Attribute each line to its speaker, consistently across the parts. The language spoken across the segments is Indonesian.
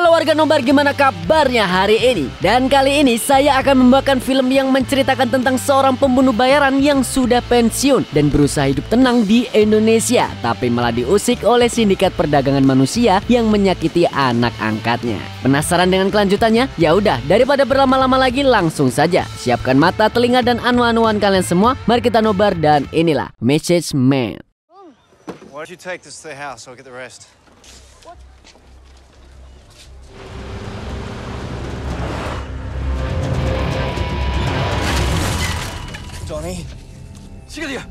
Speaker 1: Halo warga Nobar, gimana kabarnya hari ini? Dan kali ini saya akan membawakan film yang menceritakan tentang seorang pembunuh bayaran yang sudah pensiun dan berusaha hidup tenang di Indonesia, tapi malah diusik oleh sindikat perdagangan manusia yang menyakiti anak angkatnya. Penasaran dengan kelanjutannya? Ya udah, daripada berlama-lama lagi, langsung saja siapkan mata, telinga, dan anu-anuan kalian semua. Mari kita nobar, dan inilah Message Man.
Speaker 2: Why don't you take this to the house? I'll get the rest. Donnie.
Speaker 3: Sikat dia.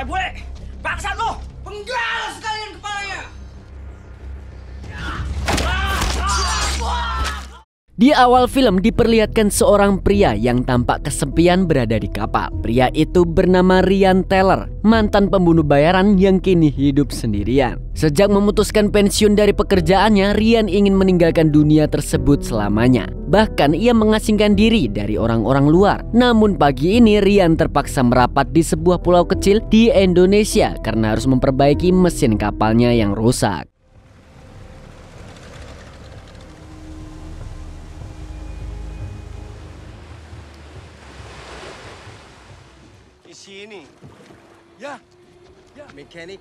Speaker 3: Bule! Bangsat lo! Penggal sekalian kepalanya!
Speaker 1: Di awal film diperlihatkan seorang pria yang tampak kesepian berada di kapal. Pria itu bernama Ryan Teller, mantan pembunuh bayaran yang kini hidup sendirian. Sejak memutuskan pensiun dari pekerjaannya, Ryan ingin meninggalkan dunia tersebut selamanya. Bahkan ia mengasingkan diri dari orang-orang luar. Namun pagi ini Ryan terpaksa merapat di sebuah pulau kecil di Indonesia karena harus memperbaiki mesin kapalnya yang rusak.
Speaker 2: Ini.
Speaker 3: Ya. Mekanik.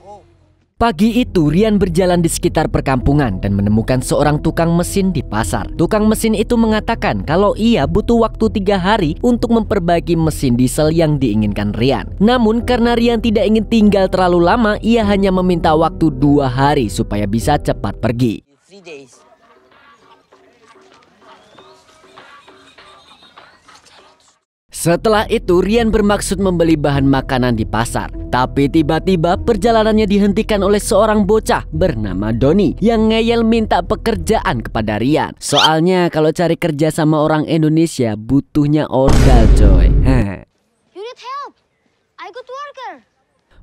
Speaker 3: Oh.
Speaker 1: Pagi itu Ryan berjalan di sekitar perkampungan dan menemukan seorang tukang mesin di pasar. Tukang mesin itu mengatakan kalau ia butuh waktu 3 hari untuk memperbaiki mesin diesel yang diinginkan Ryan. Namun karena Ryan tidak ingin tinggal terlalu lama, ia hanya meminta waktu 2 hari supaya bisa cepat pergi.
Speaker 4: 3 days.
Speaker 1: Setelah itu Ryan bermaksud membeli bahan makanan di pasar. Tapi tiba-tiba perjalanannya dihentikan oleh seorang bocah bernama Donnie yang ngeyel minta pekerjaan kepada Ryan. Soalnya kalau cari kerja sama orang Indonesia butuhnya ordal coy.
Speaker 5: You need help. I good worker.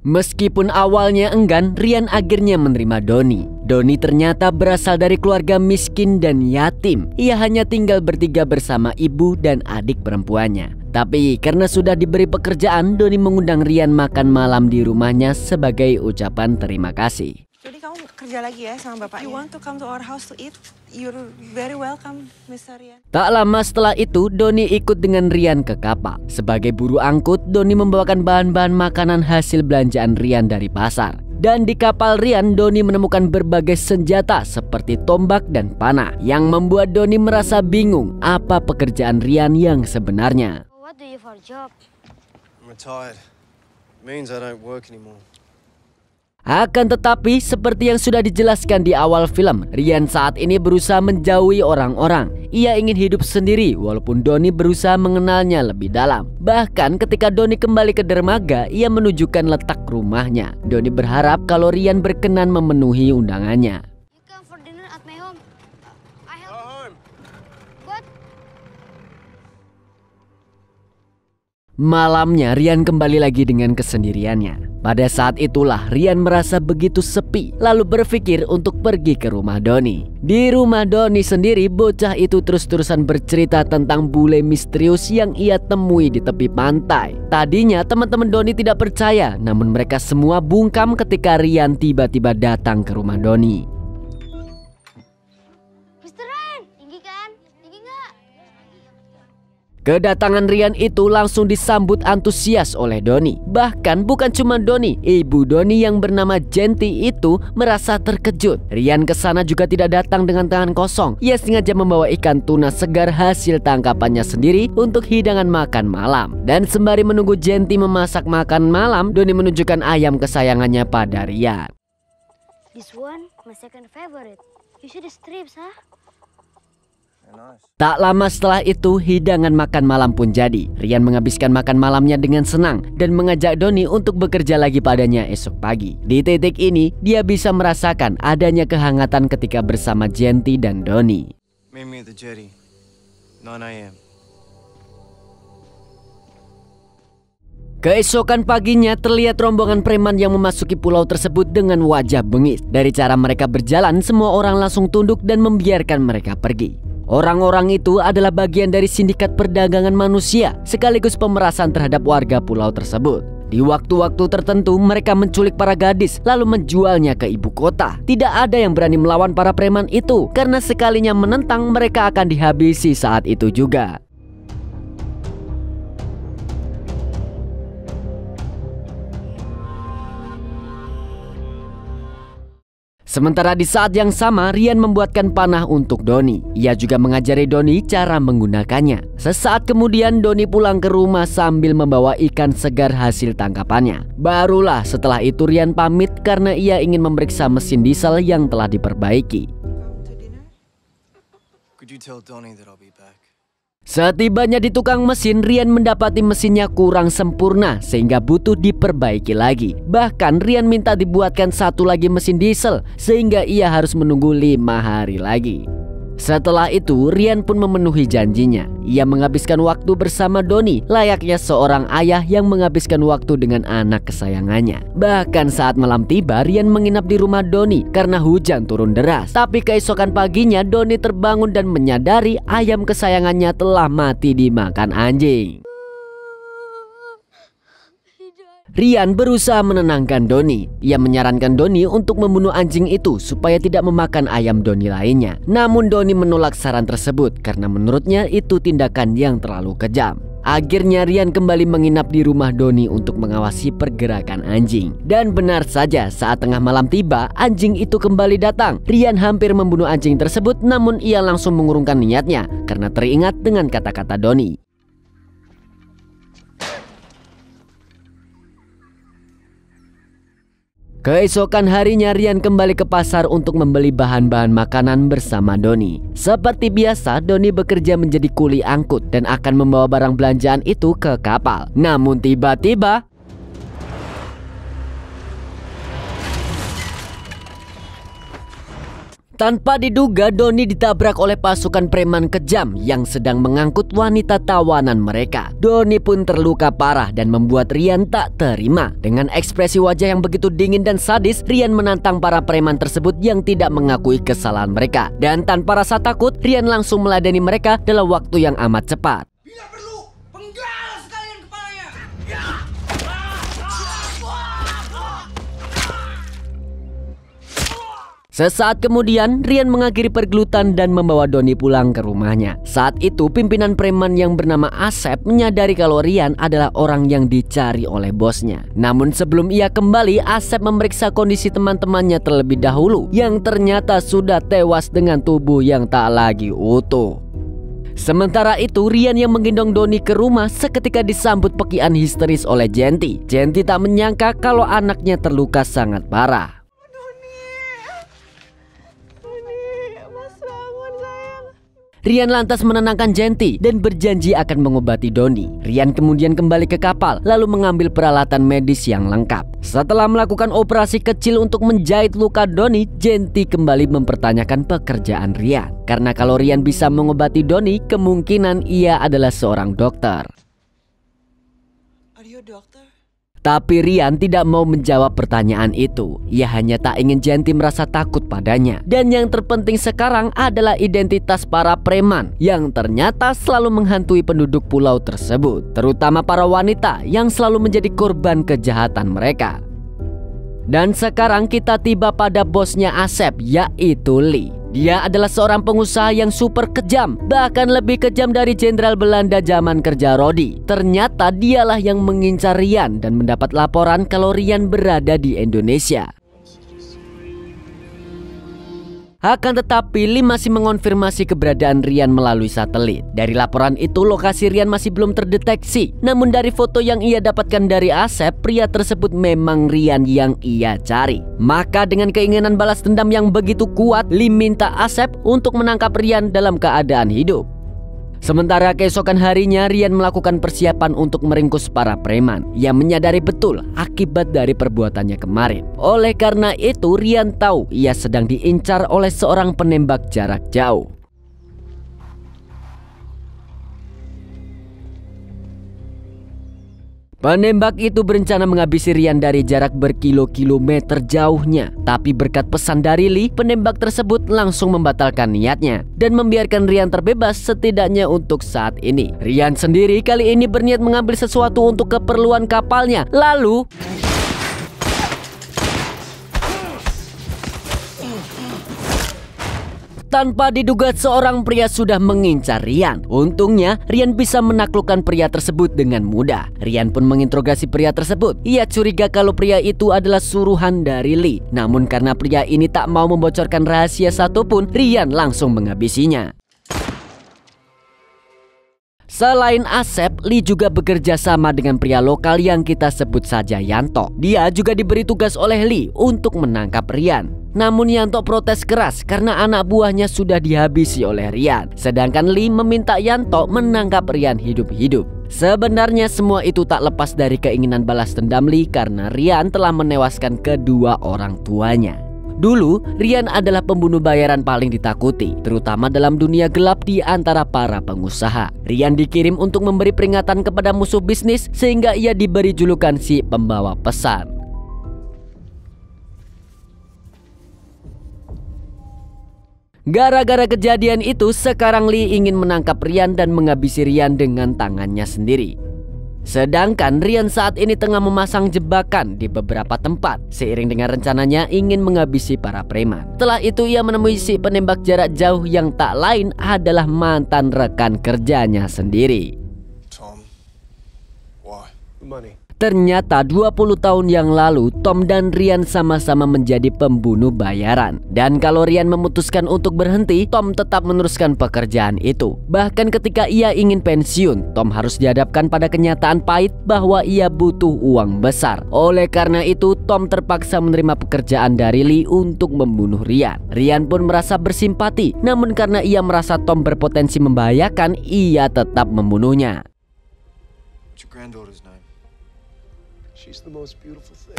Speaker 1: Meskipun awalnya enggan, Ryan akhirnya menerima Donnie. Donnie ternyata berasal dari keluarga miskin dan yatim. Ia hanya tinggal bertiga bersama ibu dan adik perempuannya. Tapi karena sudah diberi pekerjaan, Donnie mengundang Ryan makan malam di rumahnya sebagai ucapan terima kasih.
Speaker 6: Jadi kamu kerja lagi ya sama bapaknya? You want to come to our house to eat? You're very welcome, Mr. Ryan.
Speaker 1: Tak lama setelah itu, Donnie ikut dengan Ryan ke kapal. Sebagai buruh angkut, Donnie membawakan bahan-bahan makanan hasil belanjaan Ryan dari pasar. Dan di kapal Ryan, Donnie menemukan berbagai senjata seperti tombak dan panah yang membuat Donnie merasa bingung apa pekerjaan Ryan yang sebenarnya.
Speaker 5: What do you for job?
Speaker 2: I'm retired. It means I don't work anymore.
Speaker 1: Akan tetapi, seperti yang sudah dijelaskan di awal film, Ryan saat ini berusaha menjauhi orang-orang. Ia ingin hidup sendiri walaupun Donnie berusaha mengenalnya lebih dalam. Bahkan ketika Donnie kembali ke dermaga, ia menunjukkan letak rumahnya. Donnie berharap kalau Ryan berkenan memenuhi undangannya.
Speaker 5: You come for dinner at my home. I help.
Speaker 2: Go home.
Speaker 5: What?
Speaker 1: Malamnya Ryan kembali lagi dengan kesendiriannya. Pada saat itulah Ryan merasa begitu sepi, lalu berpikir untuk pergi ke rumah Donnie. Di rumah Donnie sendiri, bocah itu terus-terusan bercerita tentang bule misterius yang ia temui di tepi pantai. Tadinya teman-teman Donnie tidak percaya, namun mereka semua bungkam ketika Ryan tiba-tiba datang ke rumah Donnie.
Speaker 5: Mr. Ryan, tinggi kan? Tinggi nggak?
Speaker 1: Kedatangan Ryan itu langsung disambut antusias oleh Donnie. Bahkan bukan cuma Donnie, ibu Donnie yang bernama Genti itu merasa terkejut. Ryan kesana juga tidak datang dengan tangan kosong. Ia sengaja membawa ikan tuna segar hasil tangkapannya sendiri untuk hidangan makan malam. Dan sembari menunggu Genti memasak makan malam, Donnie menunjukkan ayam kesayangannya pada Ryan.
Speaker 5: This one, my second favorite. You see the strips, huh?
Speaker 2: Nice.
Speaker 1: Tak lama setelah itu, hidangan makan malam pun jadi. Ryan menghabiskan makan malamnya dengan senang dan mengajak Donnie untuk bekerja lagi padanya esok pagi. Di titik ini, dia bisa merasakan adanya kehangatan ketika bersama Genti dan Donnie.
Speaker 2: Meet me at the jetty. 9 a.m.
Speaker 1: Keesokan paginya terlihat rombongan preman yang memasuki pulau tersebut dengan wajah bengis. Dari cara mereka berjalan, semua orang langsung tunduk dan membiarkan mereka pergi. Orang-orang itu adalah bagian dari sindikat perdagangan manusia sekaligus pemerasan terhadap warga pulau tersebut. Di waktu-waktu tertentu mereka menculik para gadis lalu menjualnya ke ibu kota. Tidak ada yang berani melawan para preman itu karena sekalinya menentang mereka akan dihabisi saat itu juga. Sementara di saat yang sama, Ryan membuatkan panah untuk Donnie. Ia juga mengajari Donnie cara menggunakannya. Sesaat kemudian Donnie pulang ke rumah sambil membawa ikan segar hasil tangkapannya. Barulah setelah itu Ryan pamit karena ia ingin memeriksa mesin diesel yang telah diperbaiki.
Speaker 2: Could you tell Donnie that I'll be back?
Speaker 1: Setibanya di tukang mesin, Ryan mendapati mesinnya kurang sempurna sehingga butuh diperbaiki lagi. Bahkan Ryan minta dibuatkan satu lagi mesin diesel sehingga ia harus menunggu 5 hari lagi. Setelah itu Ryan pun memenuhi janjinya. Ia menghabiskan waktu bersama Donnie layaknya seorang ayah yang menghabiskan waktu dengan anak kesayangannya. Bahkan saat malam tiba Ryan menginap di rumah Donnie karena hujan turun deras. Tapi keesokan paginya Donnie terbangun dan menyadari ayam kesayangannya telah mati dimakan anjing. Ryan berusaha menenangkan Donnie. Ia menyarankan Donnie untuk membunuh anjing itu supaya tidak memakan ayam Donnie lainnya. Namun Donnie menolak saran tersebut karena menurutnya itu tindakan yang terlalu kejam. Akhirnya Ryan kembali menginap di rumah Donnie untuk mengawasi pergerakan anjing. Dan benar saja, saat tengah malam tiba, anjing itu kembali datang. Ryan hampir membunuh anjing tersebut, namun ia langsung mengurungkan niatnya karena teringat dengan kata-kata Donnie. Keesokan harinya Ryan kembali ke pasar untuk membeli bahan-bahan makanan bersama Donnie. Seperti biasa, Donnie bekerja menjadi kuli angkut dan akan membawa barang belanjaan itu ke kapal. Namun tiba-tiba tanpa diduga Donnie ditabrak oleh pasukan preman kejam yang sedang mengangkut wanita tawanan mereka. Donnie pun terluka parah dan membuat Ryan tak terima. Dengan ekspresi wajah yang begitu dingin dan sadis, Ryan menantang para preman tersebut yang tidak mengakui kesalahan mereka. Dan tanpa rasa takut, Ryan langsung meladeni mereka dalam waktu yang amat cepat.
Speaker 3: Bila perlu, penggal sekalian kepalanya.
Speaker 1: Sesaat kemudian, Ryan mengakhiri pergelutan dan membawa Donnie pulang ke rumahnya. Saat itu, pimpinan preman yang bernama Asep menyadari kalau Ryan adalah orang yang dicari oleh bosnya. Namun sebelum ia kembali, Asep memeriksa kondisi teman-temannya terlebih dahulu, yang ternyata sudah tewas dengan tubuh yang tak lagi utuh. Sementara itu, Ryan yang menggendong Donnie ke rumah seketika disambut pekian histeris oleh Genti. Genti tak menyangka kalau anaknya terluka sangat parah. Ryan lantas menenangkan Genti dan berjanji akan mengobati Donnie. Ryan kemudian kembali ke kapal lalu mengambil peralatan medis yang lengkap. Setelah melakukan operasi kecil untuk menjahit luka Donnie, Genti kembali mempertanyakan pekerjaan Ryan. Karena kalau Ryan bisa mengobati Donnie, kemungkinan ia adalah seorang dokter.
Speaker 6: Are you a doctor?
Speaker 1: Tapi Ryan tidak mau menjawab pertanyaan itu. Ia hanya tak ingin Genti merasa takut padanya. Dan yang terpenting sekarang adalah identitas para preman yang ternyata selalu menghantui penduduk pulau tersebut, terutama para wanita yang selalu menjadi korban kejahatan mereka. Dan sekarang kita tiba pada bosnya Asep, yaitu Lee. Dia adalah seorang pengusaha yang super kejam, bahkan lebih kejam dari Jenderal Belanda zaman kerja Rodi. Ternyata dialah yang mengincar Ryan dan mendapat laporan kalau Ryan berada di Indonesia. Akan tetapi Lee masih mengonfirmasi keberadaan Ryan melalui satelit. Dari laporan itu lokasi Ryan masih belum terdeteksi. Namun dari foto yang ia dapatkan dari Asep, pria tersebut memang Ryan yang ia cari. Maka dengan keinginan balas dendam yang begitu kuat, Lee minta Asep untuk menangkap Ryan dalam keadaan hidup. Sementara keesokan harinya Ryan melakukan persiapan untuk meringkus para preman. Ia menyadari betul akibat dari perbuatannya kemarin. Oleh karena itu Ryan tahu ia sedang diincar oleh seorang penembak jarak jauh. Penembak itu berencana menghabisi Rian dari jarak berkilo-kilometer jauhnya. Tapi berkat pesan dari Lee, penembak tersebut langsung membatalkan niatnya dan membiarkan Rian terbebas setidaknya untuk saat ini. Rian sendiri kali ini berniat mengambil sesuatu untuk keperluan kapalnya. Lalu tanpa diduga seorang pria sudah mengincar Rian. Untungnya Rian bisa menaklukkan pria tersebut dengan mudah. Rian pun menginterogasi pria tersebut. Ia curiga kalau pria itu adalah suruhan dari Lee. Namun karena pria ini tak mau membocorkan rahasia satupun, Rian langsung menghabisinya. Selain Asep, Lee juga bekerja sama dengan pria lokal yang kita sebut saja Yanto. Dia juga diberi tugas oleh Lee untuk menangkap Rian. Namun Yanto protes keras karena anak buahnya sudah dihabisi oleh Rian. Sedangkan Lee meminta Yanto menangkap Rian hidup-hidup. Sebenarnya semua itu tak lepas dari keinginan balas dendam Lee karena Rian telah menewaskan kedua orang tuanya. Dulu, Rian adalah pembunuh bayaran paling ditakuti, terutama dalam dunia gelap di antara para pengusaha. Rian dikirim untuk memberi peringatan kepada musuh bisnis sehingga ia diberi julukan si pembawa pesan. Gara-gara kejadian itu, sekarang Lee ingin menangkap Rian dan menghabisi Rian dengan tangannya sendiri. Sedangkan Rian saat ini tengah memasang jebakan di beberapa tempat seiring dengan rencananya ingin menghabisi para preman. Setelah itu ia menemui si penembak jarak jauh yang tak lain adalah mantan rekan kerjanya sendiri.
Speaker 2: Tom, why? Money.
Speaker 1: Ternyata 20 tahun yang lalu Tom dan Rian sama-sama menjadi pembunuh bayaran. Dan kalau Rian memutuskan untuk berhenti, Tom tetap meneruskan pekerjaan itu. Bahkan ketika ia ingin pensiun, Tom harus dihadapkan pada kenyataan pahit bahwa ia butuh uang besar. Oleh karena itu, Tom terpaksa menerima pekerjaan dari Lee untuk membunuh Rian. Rian pun merasa bersimpati, namun karena ia merasa Tom berpotensi membahayakan, ia tetap membunuhnya.
Speaker 2: What's your granddaughter's name? She's the most beautiful thing.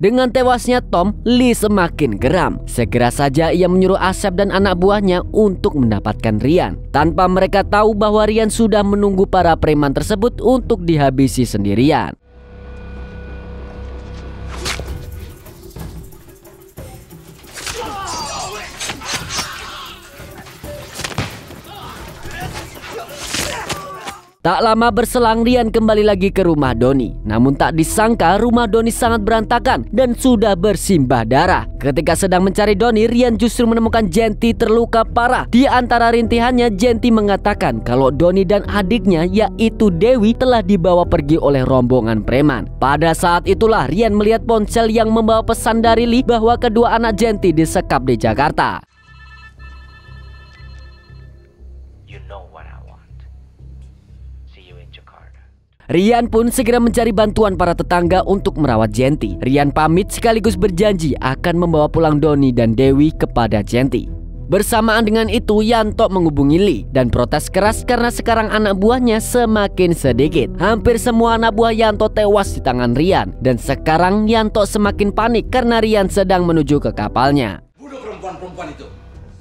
Speaker 1: Dengan tewasnya Tom, Lee semakin geram. Segera saja ia menyuruh Asep dan anak buahnya untuk mendapatkan Rian. Tanpa mereka tahu bahwa Rian sudah menunggu para preman tersebut untuk dihabisi sendirian. Tak lama berselang Rian kembali lagi ke rumah Doni. Namun tak disangka rumah Doni sangat berantakan dan sudah bersimbah darah. Ketika sedang mencari Doni, Rian justru menemukan Genti terluka parah. Di antara rintihannya, Genti mengatakan kalau Doni dan adiknya yaitu Dewi telah dibawa pergi oleh rombongan preman. Pada saat itulah Rian melihat ponsel yang membawa pesan dari Lee bahwa kedua anak Genti disekap di Jakarta. Rian pun segera mencari bantuan para tetangga untuk merawat Genti. Rian pamit sekaligus berjanji akan membawa pulang Doni dan Dewi kepada Genti. Bersamaan dengan itu, Yanto menghubungi Lee dan protes keras karena sekarang anak buahnya semakin sedikit. Hampir semua anak buah Yanto tewas di tangan Rian. Dan sekarang Yanto semakin panik karena Rian sedang menuju ke kapalnya.
Speaker 3: Bunuh perempuan-perempuan itu.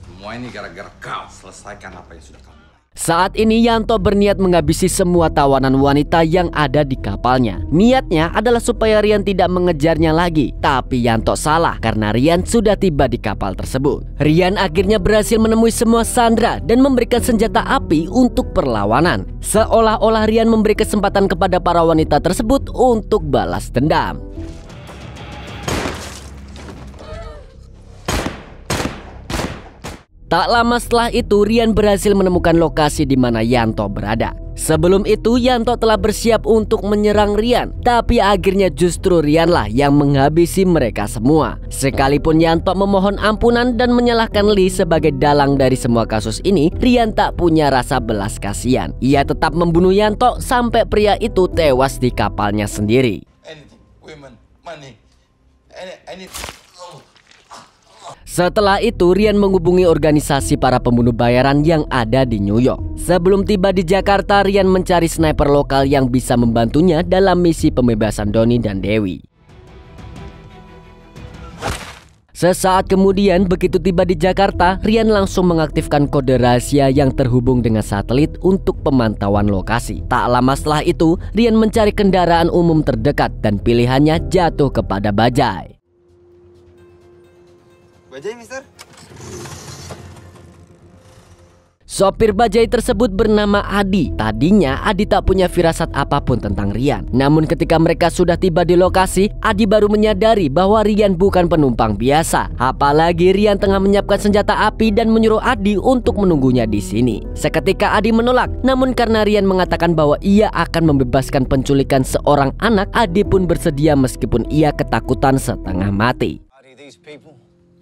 Speaker 3: Semua ini gara-gara kau. Selesaikan apa yang sudah kamu.
Speaker 1: Saat ini Yanto berniat menghabisi semua tawanan wanita yang ada di kapalnya. Niatnya adalah supaya Rian tidak mengejarnya lagi. Tapi Yanto salah karena Rian sudah tiba di kapal tersebut. Rian akhirnya berhasil menemui semua sandera dan memberikan senjata api untuk perlawanan. Seolah-olah Rian memberi kesempatan kepada para wanita tersebut untuk balas dendam. Tak lama setelah itu, Rian berhasil menemukan lokasi di mana Yanto berada. Sebelum itu, Yanto telah bersiap untuk menyerang Rian. Tapi akhirnya justru Rianlah yang menghabisi mereka semua. Sekalipun Yanto memohon ampunan dan menyalahkan Lee sebagai dalang dari semua kasus ini, Rian tak punya rasa belas kasihan. Ia tetap membunuh Yanto sampai pria itu tewas di kapalnya sendiri.
Speaker 3: Anything, women, money, anything.
Speaker 1: Setelah itu, Rian menghubungi organisasi para pembunuh bayaran yang ada di New York. Sebelum tiba di Jakarta, Rian mencari sniper lokal yang bisa membantunya dalam misi pembebasan Doni dan Dewi. Sesaat kemudian begitu tiba di Jakarta, Rian langsung mengaktifkan kode rahasia yang terhubung dengan satelit untuk pemantauan lokasi. Tak lama setelah itu, Rian mencari kendaraan umum terdekat dan pilihannya jatuh kepada Bajai.
Speaker 2: Bajai, mister?
Speaker 1: Sopir Bajai tersebut bernama Adi. Tadinya Adi tak punya firasat apapun tentang Rian. Namun ketika mereka sudah tiba di lokasi, Adi baru menyadari bahwa Rian bukan penumpang biasa. Apalagi Rian tengah menyiapkan senjata api dan menyuruh Adi untuk menunggunya di sini. Seketika Adi menolak, namun karena Rian mengatakan bahwa ia akan membebaskan penculikan seorang anak, Adi pun bersedia meskipun ia ketakutan setengah mati.
Speaker 2: Adi, these people,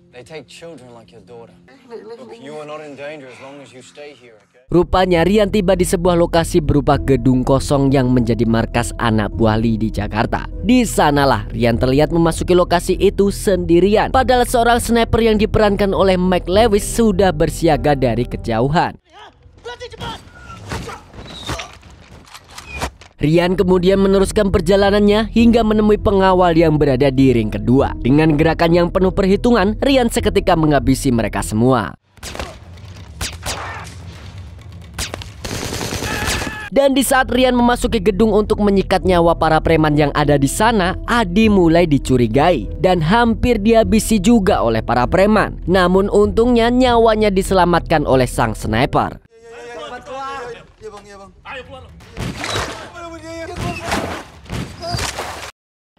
Speaker 2: they take children like your daughter. Look, you are not in danger as long as you stay here, okay?
Speaker 1: Rupanya Rian tiba di sebuah lokasi berupa gedung kosong yang menjadi markas anak buah Lee di Jakarta. Di sanalah Rian terlihat memasuki lokasi itu sendirian. Padahal seorang sniper yang diperankan oleh Mike Lewis sudah bersiaga dari kejauhan. Rian kemudian meneruskan perjalanannya hingga menemui pengawal yang berada di ring kedua. Dengan gerakan yang penuh perhitungan, Rian seketika menghabisi mereka semua. Dan di saat Rian memasuki gedung untuk menyikat nyawa para preman yang ada di sana, Adi mulai dicurigai dan hampir dihabisi juga oleh para preman. Namun untungnya nyawanya diselamatkan oleh sang sniper.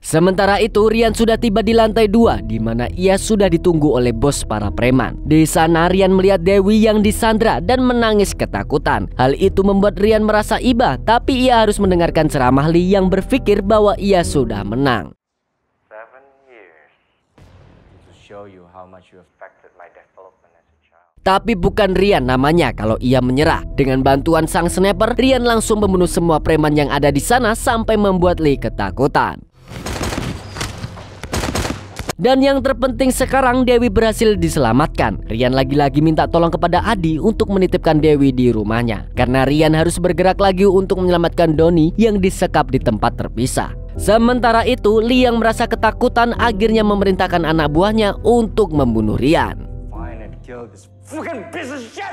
Speaker 1: Sementara itu Rian sudah tiba di lantai 2 di mana ia sudah ditunggu oleh bos para preman. Di sana Rian melihat Dewi yang disandra dan menangis ketakutan. Hal itu membuat Rian merasa iba, tapi ia harus mendengarkan ceramah Lee yang berpikir bahwa ia sudah menang.
Speaker 4: 7 years to show you how much you affected my development as a child.
Speaker 1: Tapi bukan Rian namanya kalau ia menyerah. Dengan bantuan sang sniper, Rian langsung membunuh semua preman yang ada di sana sampai membuat Lee ketakutan. Dan yang terpenting sekarang Dewi berhasil diselamatkan. Rian lagi-lagi minta tolong kepada Adi untuk menitipkan Dewi di rumahnya. Karena Rian harus bergerak lagi untuk menyelamatkan Doni yang disekap di tempat terpisah. Sementara itu Lee yang merasa ketakutan akhirnya memerintahkan anak buahnya untuk membunuh Rian.
Speaker 4: Find and kill this fucking piece of shit.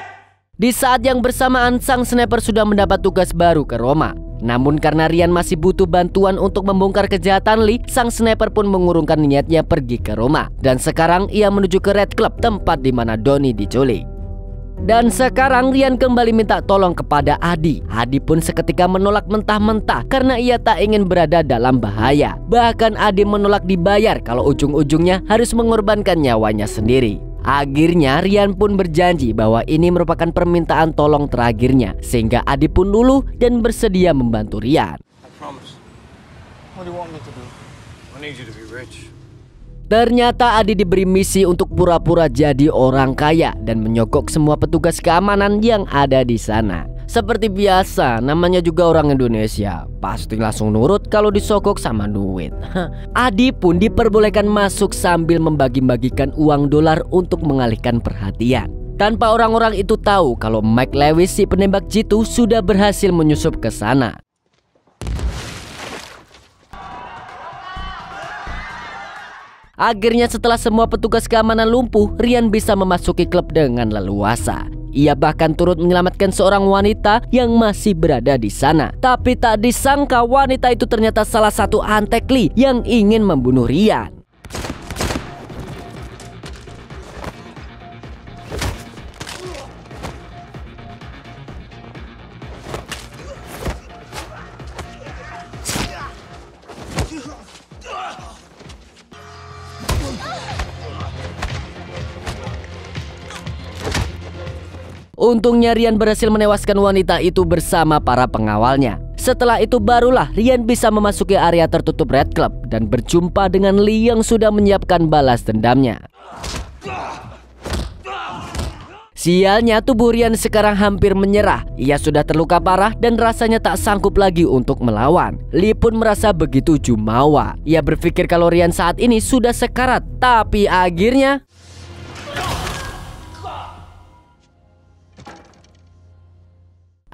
Speaker 1: Di saat yang bersamaan sang sniper sudah mendapat tugas baru ke Roma. Namun karena Rian masih butuh bantuan untuk membongkar kejahatan Lee, sang sniper pun mengurungkan niatnya pergi ke Roma. Dan sekarang ia menuju ke Red Club, tempat di mana Doni diculik. Dan sekarang Rian kembali minta tolong kepada Adi. Adi pun seketika menolak mentah-mentah karena ia tak ingin berada dalam bahaya. Bahkan Adi menolak dibayar kalau ujung-ujungnya harus mengorbankan nyawanya sendiri. Akhirnya Rian pun berjanji bahwa ini merupakan permintaan tolong terakhirnya, sehingga Adi pun luluh dan bersedia membantu Rian.
Speaker 2: I promise. What do you want me to do? I need you to be rich.
Speaker 1: Ternyata Adi diberi misi untuk pura-pura jadi orang kaya dan menyogok semua petugas keamanan yang ada di sana. Seperti biasa, namanya juga orang Indonesia, pasti langsung nurut kalau disogok sama duit. Adi pun diperbolehkan masuk sambil membagi-bagikan uang dolar untuk mengalihkan perhatian. Tanpa orang-orang itu tahu kalau Mike Lewis si penembak jitu sudah berhasil menyusup ke sana. Akhirnya setelah semua petugas keamanan lumpuh, Rian bisa memasuki klub dengan leluasa. Ia bahkan turut menyelamatkan seorang wanita yang masih berada di sana. Tapi tak disangka wanita itu ternyata salah satu antek Lee yang ingin membunuh Rian. Untungnya Rian berhasil menewaskan wanita itu bersama para pengawalnya. Setelah itu barulah Rian bisa memasuki area tertutup Red Club dan berjumpa dengan Lee yang sudah menyiapkan balas dendamnya. Sialnya tubuh Rian sekarang hampir menyerah. Ia sudah terluka parah dan rasanya tak sanggup lagi untuk melawan. Lee pun merasa begitu jumawa. Ia berpikir kalau Rian saat ini sudah sekarat, tapi akhirnya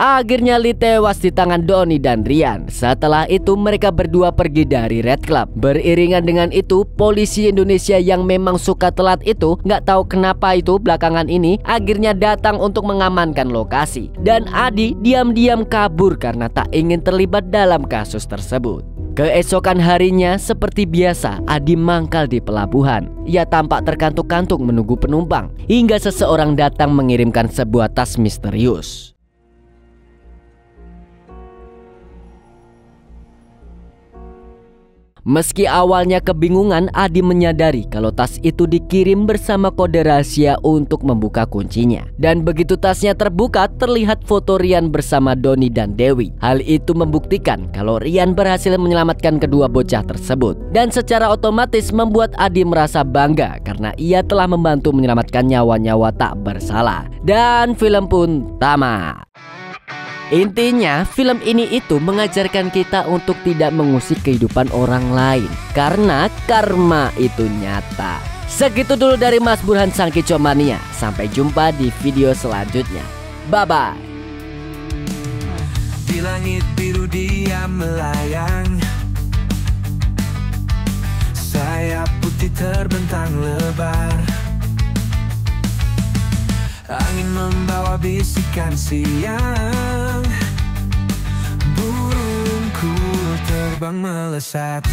Speaker 1: Akhirnya Lee tewas di tangan Donnie dan Ryan. Setelah itu mereka berdua pergi dari Red Club. Beriringan dengan itu, polisi Indonesia yang memang suka telat itu, nggak tahu kenapa itu belakangan ini akhirnya datang untuk mengamankan lokasi. Dan Adi diam-diam kabur karena tak ingin terlibat dalam kasus tersebut. Keesokan harinya seperti biasa, Adi mangkal di pelabuhan. Ia tampak terkantuk-kantuk menunggu penumpang hingga seseorang datang mengirimkan sebuah tas misterius. Meski awalnya kebingungan, Adi menyadari kalau tas itu dikirim bersama kode rahasia untuk membuka kuncinya. Dan begitu tasnya terbuka, terlihat foto Ryan bersama Donnie dan Dewi. Hal itu membuktikan kalau Ryan berhasil menyelamatkan kedua bocah tersebut. Dan secara otomatis membuat Adi merasa bangga karena ia telah membantu menyelamatkan nyawa-nyawa tak bersalah. Dan film pun tamat. Intinya, film ini itu mengajarkan kita untuk tidak mengusik kehidupan orang lain karena karma itu nyata. Segitu dulu dari Mas Burhan Sang Kicomania. Sampai jumpa di video selanjutnya. Bye-bye.
Speaker 7: Di langit biru dia melayang, sayap putih terbentang lebar. Angin membawa bisikan siang, burungku terbang melesat.